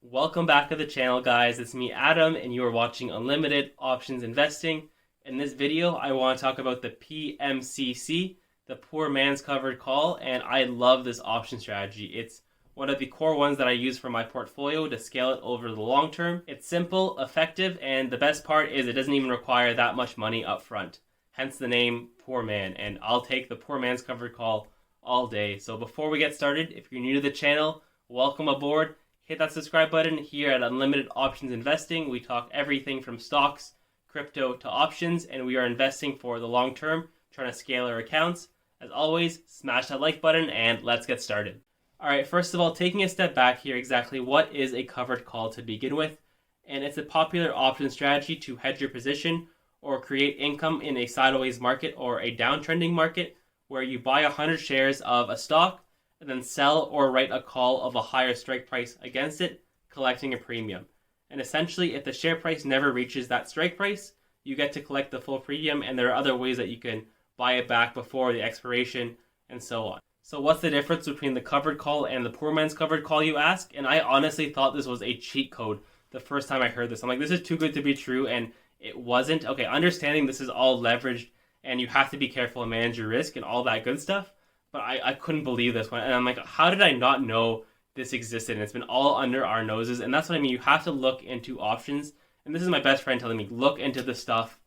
Welcome back to the channel, guys. It's me, Adam, and you are watching Unlimited Options Investing. In this video, I want to talk about the PMCC, the Poor Man's Covered Call, and I love this option strategy. It's one of the core ones that I use for my portfolio to scale it over the long term. It's simple, effective, and the best part is it doesn't even require that much money up front. Hence the name Poor Man, and I'll take the Poor Man's Covered Call all day. So before we get started, if you're new to the channel, welcome aboard. Hit that subscribe button. Here at Unlimited Options Investing, we talk everything from stocks, crypto to options, and we are investing for the long term, trying to scale our accounts. As always, smash that like button and let's get started. All right, first of all, taking a step back here, exactly what is a covered call to begin with? And it's a popular option strategy to hedge your position or create income in a sideways market or a downtrending market where you buy 100 shares of a stock and then sell or write a call of a higher strike price against it, collecting a premium. And essentially, if the share price never reaches that strike price, you get to collect the full premium, and there are other ways that you can buy it back before the expiration, and so on. So what's the difference between the covered call and the poor man's covered call, you ask? And I honestly thought this was a cheat code the first time I heard this. I'm like, this is too good to be true, and it wasn't. Okay, understanding this is all leveraged, and you have to be careful and manage your risk and all that good stuff. But I couldn't believe this one. And I'm like, how did I not know this existed? And it's been all under our noses. And that's what I mean. You have to look into options. And this is my best friend telling me, look into the stuff.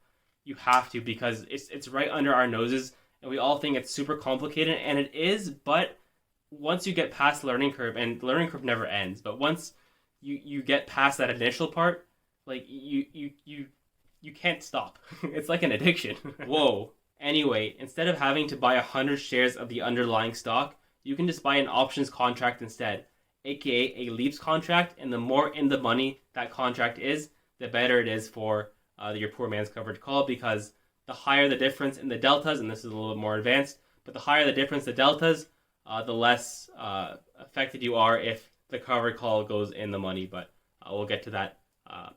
You have to, because it's right under our noses. And we all think it's super complicated. And it is. But once you get past the learning curve, and the learning curve never ends. But once you get past that initial part, like you can't stop. It's like an addiction. Whoa. Anyway, instead of having to buy 100 shares of the underlying stock, you can just buy an options contract instead, aka a leaps contract, and the more in the money that contract is, the better it is for your poor man's covered call, because the higher the difference in the deltas, and this is a little bit more advanced, but the higher the difference the deltas, the less affected you are if the covered call goes in the money, but we'll get to that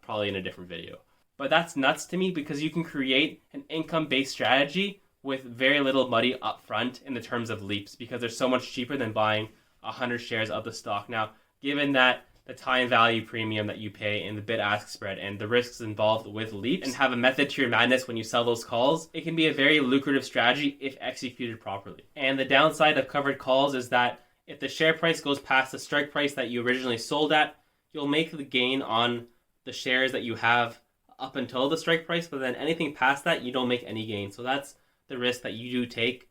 probably in a different video. But that's nuts to me, because you can create an income-based strategy with very little money up front in the terms of leaps, because they're so much cheaper than buying 100 shares of the stock. Now, given that the time value premium that you pay in the bid-ask spread and the risks involved with leaps, and have a method to your madness when you sell those calls, it can be a very lucrative strategy if executed properly. And the downside of covered calls is that if the share price goes past the strike price that you originally sold at, you'll make the gain on the shares that you have up until the strike price, but then anything past that, you don't make any gain. So that's the risk that you do take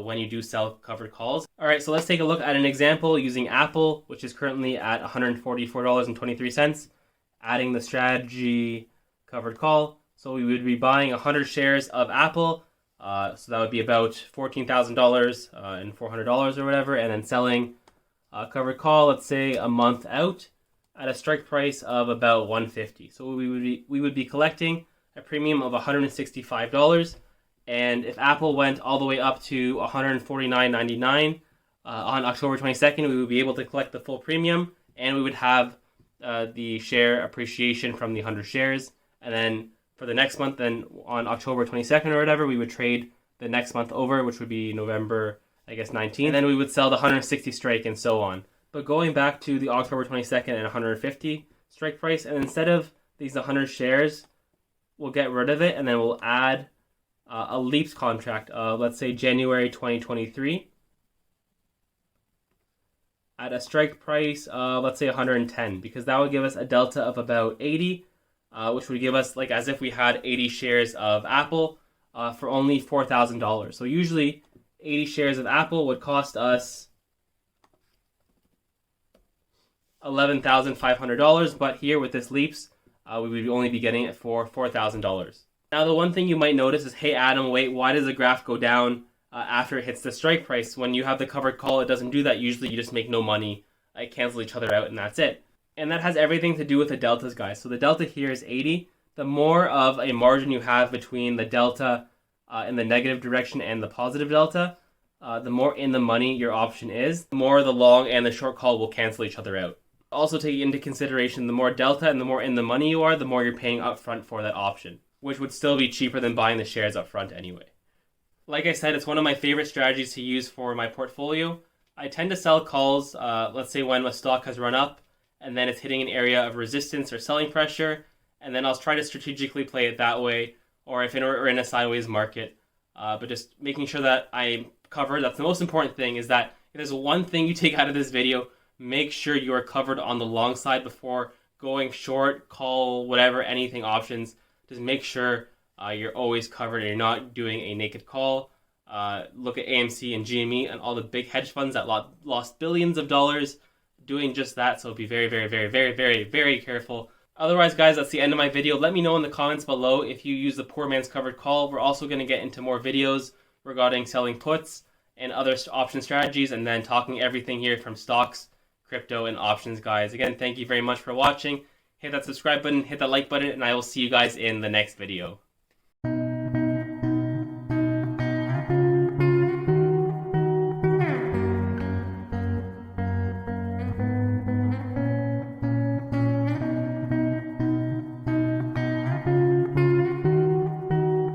when you do sell covered calls. All right, so let's take a look at an example using Apple, which is currently at $144.23, adding the strategy covered call. So we would be buying 100 shares of Apple. So that would be about $14,000 and $400 or whatever, and then selling a covered call, let's say a month out, at a strike price of about $150. So we would be collecting a premium of $165. And if Apple went all the way up to $149.99 on October 22nd, we would be able to collect the full premium, and we would have the share appreciation from the 100 shares. And then for the next month, then on October 22nd or whatever, we would trade the next month over, which would be November, 19th. And then we would sell the 160 strike and so on. But going back to the October 22nd and 150 strike price, and instead of these 100 shares, we'll get rid of it, and then we'll add a leaps contract of, let's say, January 2023 at a strike price of, let's say, 110, because that would give us a delta of about 80, which would give us, like, as if we had 80 shares of Apple for only $4,000. So usually 80 shares of Apple would cost us $11,500, but here with this leaps, we would only be getting it for $4,000. Now, the one thing you might notice is, hey, Adam, wait, why does the graph go down after it hits the strike price? When you have the covered call, it doesn't do that. Usually you just make no money, cancel each other out, and that's it. And that has everything to do with the deltas, guys. So the delta here is 80. The more of a margin you have between the delta in the negative direction and the positive delta, the more in the money your option is, the more the long and the short call will cancel each other out. Also take into consideration, the more delta and the more in the money you are, the more you're paying up front for that option, which would still be cheaper than buying the shares up front anyway. Like I said, it's one of my favorite strategies to use for my portfolio. I tend to sell calls, let's say when a stock has run up and then it's hitting an area of resistance or selling pressure, and then I'll try to strategically play it that way, or if we're in a sideways market. But just making sure that I'm covered. That's the most important thing, is that if there's one thing you take out of this video, make sure you are covered on the long side before going short, call, whatever, anything options. Just make sure you're always covered and you're not doing a naked call. Look at AMC and GME and all the big hedge funds that lost billions of dollars doing just that. So be very, very, very, very, very, very careful. Otherwise, guys, that's the end of my video. Let me know in the comments below if you use the poor man's covered call. We're also going to get into more videos regarding selling puts and other option strategies, and then talking everything here from stocks, crypto, and options, guys. Again, thank you very much for watching. Hit that subscribe button, hit that like button, and I will see you guys in the next video.